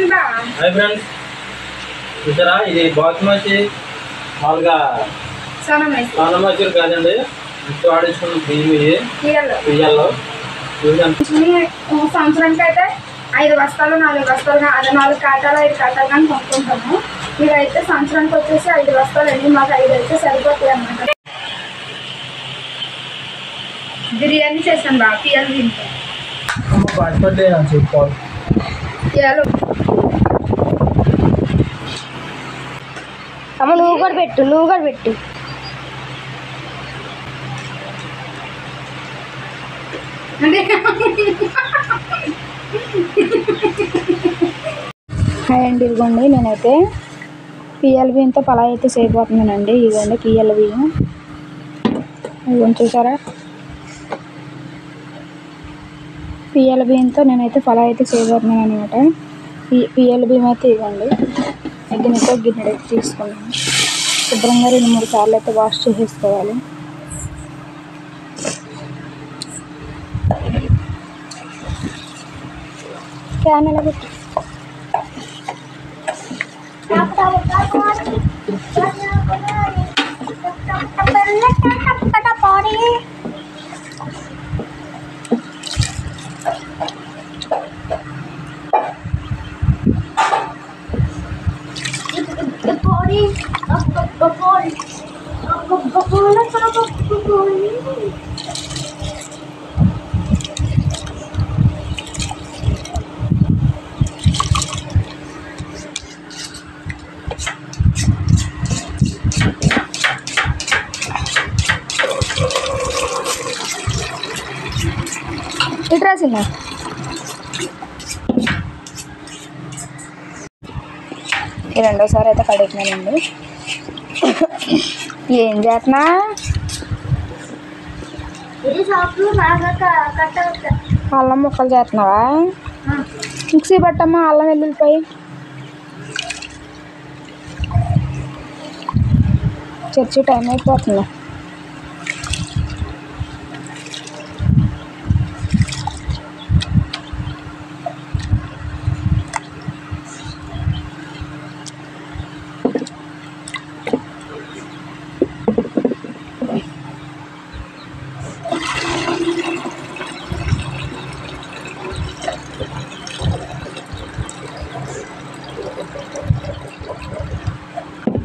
Hi friends, చూసారా ఇది బాస్మతి మామూలుగా సోనమసూరి కాదండి, ఇంట్లో ఆడించుకున్న బియ్యం బియ్యాల్లో సంవత్సరానికి అయితే 5 బస్తాలు 4 బస్తాలు అదే 4 కాటాలు 5 కాటాలు కానీ కొనుక్కుంటాము. ఇవైతే సంవత్సరానికి వచ్చేసి 5 బస్తాలు అండి. మాకు 5 అయితే సరిపోతాయి అన్నమాట. బిర్యానీ చేశాను బాగా పిల్లలు తింటాం. అమ్మ నువ్వు కూడా పెట్టు. హాయ్ అండి, ఇదిగోండి నేనైతే పిఎల్ బియ్యంతో పలావ్ అయితే చేయబోతున్నానండి. ఇదిగోండి పిఎల్ బియ్యం, ఇదిగోండి చూసారా, పిఎల్ బియ్యంతో నేనైతే పలావ్ అయితే చేయబోతున్నాను అనమాట. పిఎల్ బియ్యం అయితే ఇవ్వండి, గిన్నెతో గిన్నె తీసుకున్నాను. శుభ్రంగా 2-3 సార్లు అయితే వాష్ చేసేసుకోవాలి. క్యాన్ ఎలా పెట్టి రాసిన ఈ రెండోసారి అయితే కడుగుతున్నానండి. ఏం చేస్తున్నా? అల్లం ముక్కలు చేస్తున్నావా? మిక్సీ పట్టమ్మా అల్లం వెల్లుల్లిపాయ. చర్చి టైం అయిపోతుంది.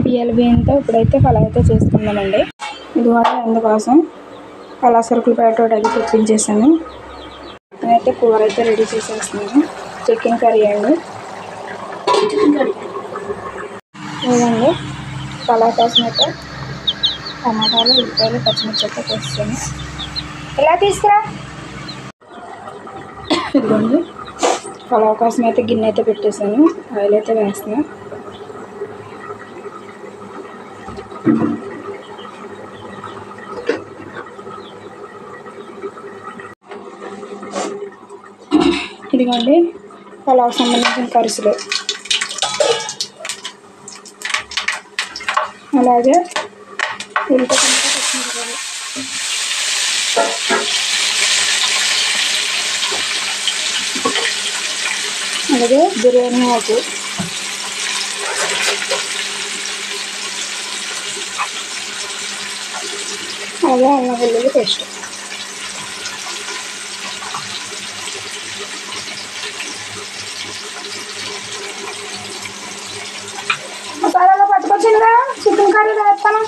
పిఎల్ బియ్యంతో ఇప్పుడైతే పలావ్ అయితే చేసుకుందామండి. ఇది కూడా అందుకోసం పలా సరుకులు ప్యాకెట్ అది తెప్పించేసాను. నేనైతే కూర అయితే రెడీ చేసేస్తున్నాను. చికెన్ కర్రీ అండి. ఇదండి పలావ్ కోసం అయితే టమాటాలు, ఉల్లిపాయలు, పచ్చిమిర్చి అయితే వేస్తాను. ఇలా తీసుకురా. ఇదిగోండి పలావ్ కోసం అయితే గిన్నె అయితే పెట్టేశాను. ఆయిల్ అయితే వేస్తున్నాను. ఇదిగోండి పలావ్ సంబంధించిన కర్రీస్లు, అలాగే ఉల్లిపాయ, పచ్చిమిరపకాయలు, అలాగే బిర్యానీ ఆకు, అలాగే అల్లం వెల్లుల్లి పేస్ట్. మసాలాలో పట్టుకొచ్చిందిగా చికెన్ కర్రీ వేస్తాను.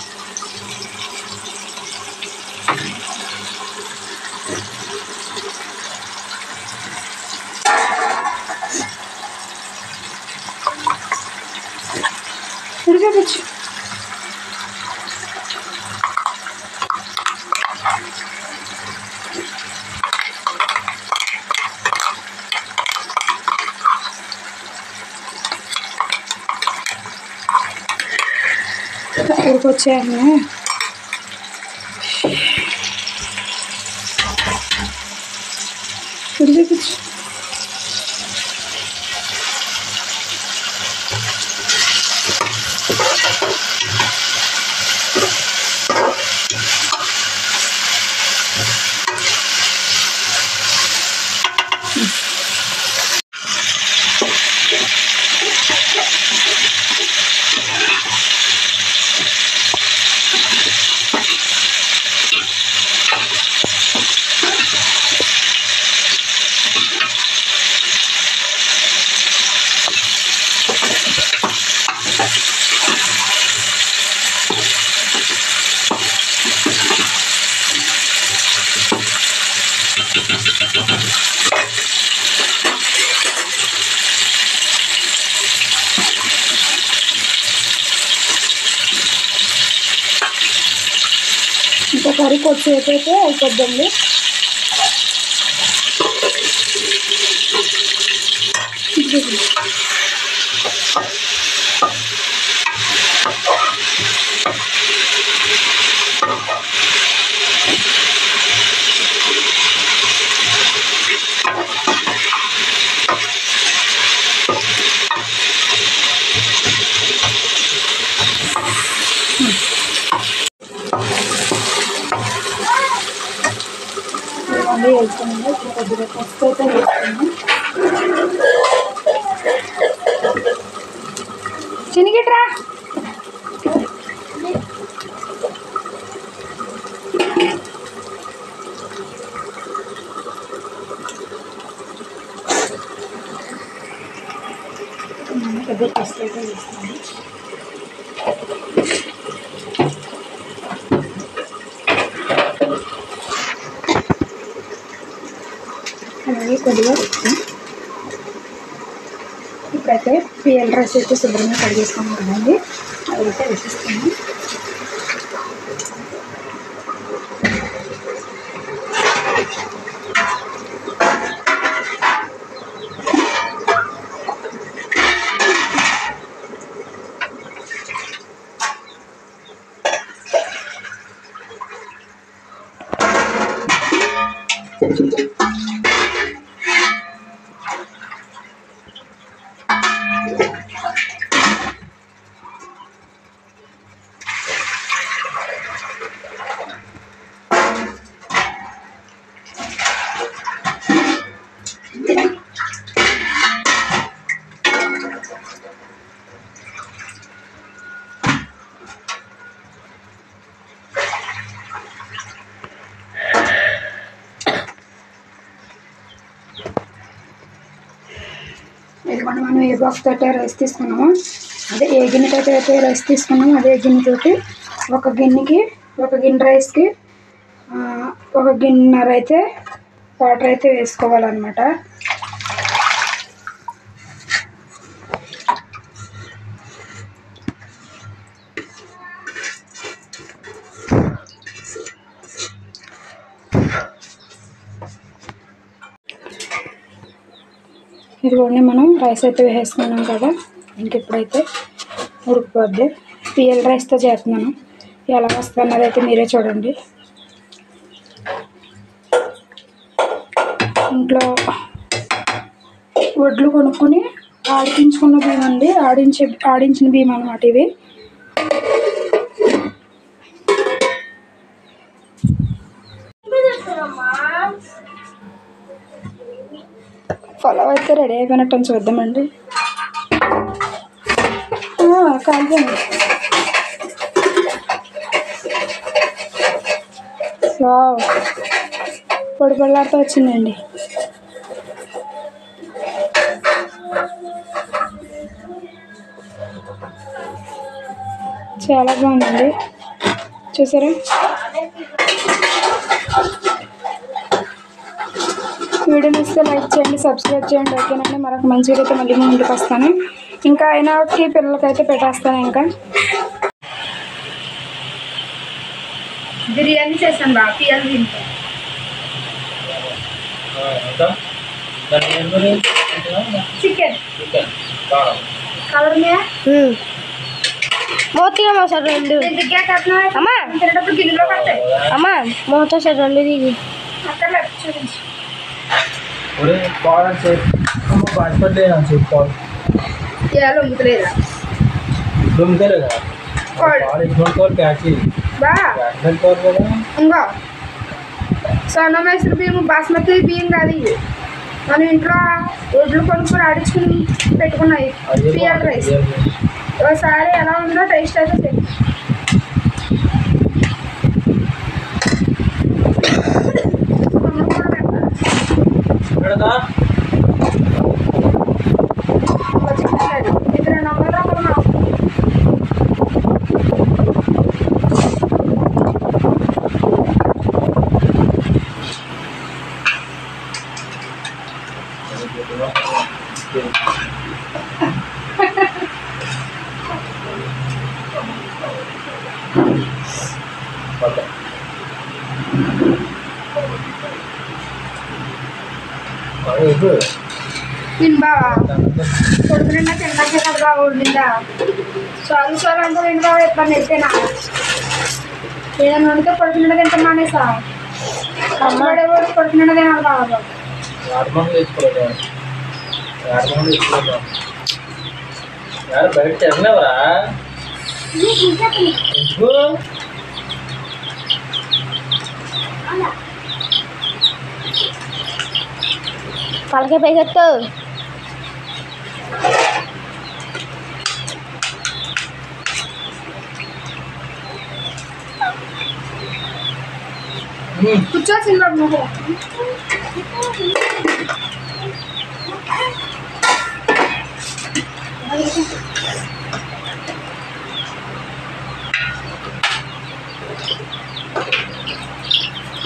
చూపించు. ఉడికొచ్చాను. చూపించు. కర్రీ కొద్దిసేపు అయితే అయిపోద్దండి. అన్నీ వేసుకున్నాము. కొద్దిగా పసుపు అయితే వేసుకున్నాము. చినిగిట్రా కొద్దిగా పసుపు అయితే వేసుకున్నాము. అలాగే కొద్దిగా ఇప్పుడైతే పిఎల్ రైస్ అయితే శుభ్రంగా కడిగేసుకున్నాం కదండి, అదైతే వేసిస్తాము. ఎందుకంటే మనం ఏ బాక్స్ అయితే రైస్ తీసుకున్నామో అదే ఏ గిన్నెతో అయితే రైస్ తీసుకున్నామో అదే గిన్నెతోటి ఒక గిన్నె రైస్కి 1 గిన్నెన్నర అయితే వాటర్ అయితే వేసుకోవాలన్నమాట. ఇదిగోండి మనం రైస్ అయితే వేసుకున్నాం కదా, ఇంక ఇప్పుడైతే ఉడికిపోద్ది. పిఎల్ రైస్తో చేస్తున్నాను, ఎలా వస్తున్నది అయితే మీరే చూడండి. ఇంట్లో వడ్లు కొనుక్కొని ఆడించుకున్న బియ్యం అండి, ఆడించిన బియ్యం అన్నమాట ఇవి. పలావ్ అయితే రెడీ అయిపోయినట్టు చూద్దామండి. కాల్చండి. వావ్, పొడి పొడిలాడుతూ వచ్చిందండి. చాలా బాగుందండి, చూసారా? వీడియో నచ్చితే లైక్ చేయండి, సబ్స్క్రైబ్ చేయండి. ఓకేనండి, మరొక మంచి వీడియోతో మళ్ళీ మీ ఇంటికి వస్తాను. ఇంకా అయినాకి పిల్లలకైతే పెట్టేస్తాను. ఇంకా బిర్యానీ చేశాను బాగా పిల్లలు తింటాను. చికెన్ కలర్ మోతిగా మోసారు 2 అమ్మా, గిన్నెలో పడతాయి. అమ్మా మోతో సార్ 2 దిగి అక్కడ చూపించు. ఇంకో సోనా మైసూర్ బియ్యం బాస్మతి బియ్యం కాదు ఇవి, మనం ఇంట్లో వడ్లు కొనుక్కొని ఆడించుకుని పెట్టుకున్నాయి పిఎల్ రైస్. ఒకసారి ఎలా ఉందో టేస్ట్ అయితే తెలియదు. తిని బావా కొడుకు నిండా తింటాకే కదా బాగా ఉండిందా చాలు చాలు అంటే తిని బాగా ఎప్పుడు నెట్టేనా ఏదైనా వండితే కొడుకు నిండా తింటాం మానేసా అమ్మడేవాడు కొడుకు నిండా తినాలి బాగా బయట తినలేవరా పలకే పైకెత్తు కూర్చోసింది బాబు నువ్వు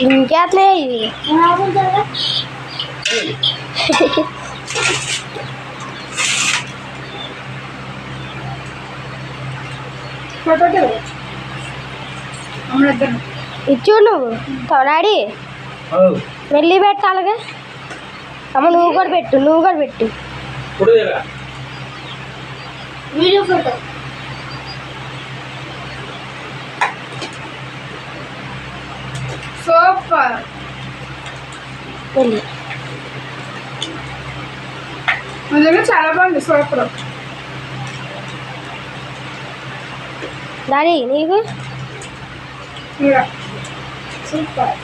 ఇంకేస్తున్నాయి ఇవి ఇచ్చు నువ్వు తోడాడి వెళ్ళి పెట్టాలిగా అమ్మ నువ్వు కూడా పెట్టు వీడియో ఫోటో సూపర్ వెళ్ళి నిజంగా చాలా బాగుంది సూపర్ డాడీ నీకు సూపర్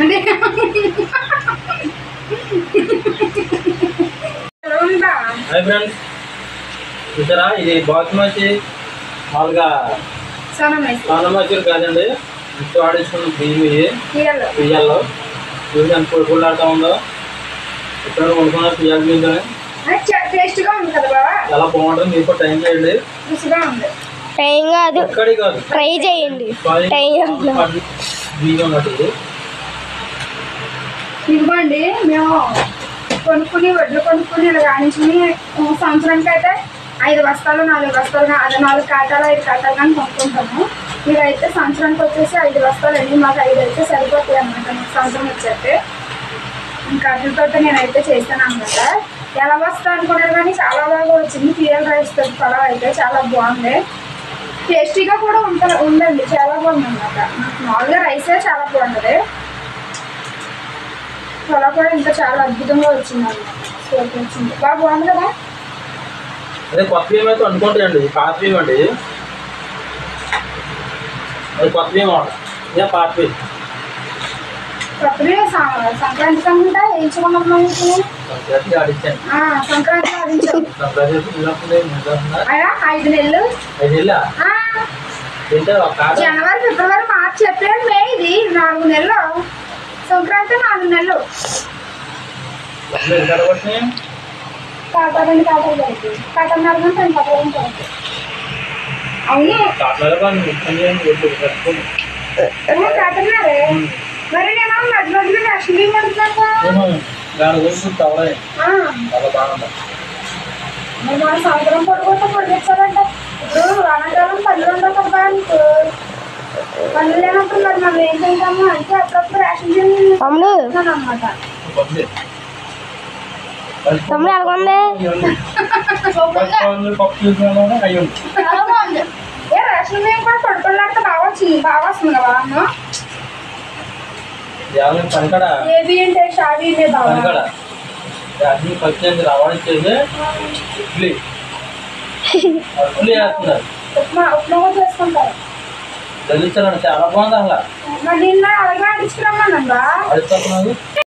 అంటే హాయ్ ఫ్రెండ్స్ చూసారా ఇది బాస్మతి మామూలుగా సన్నమసూరి కాదండి ఇంట్లో ఆడించుకున్న బియ్యం బియ్యాల్లో బియ్యం ఎంత పొడిపొడిలాడుతూ ఉందో ఎప్పుడైనా వండుకున్న బియ్యాల బియ్యంతోనే టేస్ట్గా ఉంది కదా బాబా చాలా బాగుంటుంది మీరు కూడా టైం చేయండి రుచిగా ఉంది టైం కాదు ఎక్కడి కాదు ట్రై చేయండి బియ్యం ఉన్నట్టు ఇవ్వండి మేము కొనుక్కుని వడ్లు కొనుక్కుని ఇలా రాణించుకుని సంవత్సరానికి అయితే 5 బస్తాలు 4 బస్తాలు అదే 4 కాటాలు 5 కాటాలు కానీ కొనుక్కుంటాము ఇవైతే సంవత్సరానికి వచ్చేసి 5 బస్తాలు అండి మాకు 5 అయితే సరిపోతాయి అనమాట మీకు సంవత్సరం వచ్చేస్తే ఇంకా వాటితో నేనైతే చేస్తాను అనమాట ఎలా వస్తా అనుకున్నారు కానీ చాలా బాగా వచ్చింది పిఎల్ రైస్ తోటి పలావ్ అయితే చాలా బాగుంది టేస్టీగా కూడా ఉందండి చాలా బాగుంది అనమాట మామూలుగా రైసే చాలా బాగుంటుంది పలావ్ కూడా ఇంకా చాలా అద్భుతంగా వచ్చింది అనమాట వచ్చింది బాగా బాగుంది కదా అదే కొత్త బియ్యం అయితే అనుకుంటాయండి పాత బియ్యం అండి అది కొత్త బియ్యం ఇదే పాత బియ్యం కొత్తవి సంక్రాంతి అనుకుంటా వేయించుకున్నాం సంక్రాంతి ఆడించాను సంక్రాంతి ఆడించాం అయ్యా 5 నెలలు జనవరి ఫిబ్రవరి మార్చి ఏప్రిల్ మే ఇది 4 నెలలు సంక్రాంతి 4 నెలలు కాటారండి కాటన్నర గంట అవును కాటన్నారే మరి నేను మధ్య మధ్యలో రేషన్ బియ్యం మన సంవత్సరం పొడుగుతా పొడిగించాలంటే ఇప్పుడు వానాకాలం పళ్ళు ఉండవు కదా నీకు పళ్ళు లేనప్పుడు మరి మనం ఏం తింటాము అంటే అప్పుడప్పుడు రేషన్ బియ్యం అనమాట తమ్ముడు ఎలాగుంది చాలా బాగుంది ఏ రేషన్ బియ్యం కూడా పొడిపొడిలాడితే బాగా వస్తుంది కదా అమ్మ ఏ బియ్యం టేస్ట్ ఆ బియ్యమే బాగా అన్ని పచ్చి రావాల్సింది ఇడ్లీ ఇడ్లీ వేస్తున్నారు ఉప్మా కూడా చేసుకుంటారు తెలుస్తానండి చాలా బాగుంది అసలు మరి నిన్న అలాగే ఆడించుకురమ్మన్నా అడుగుతున్నారు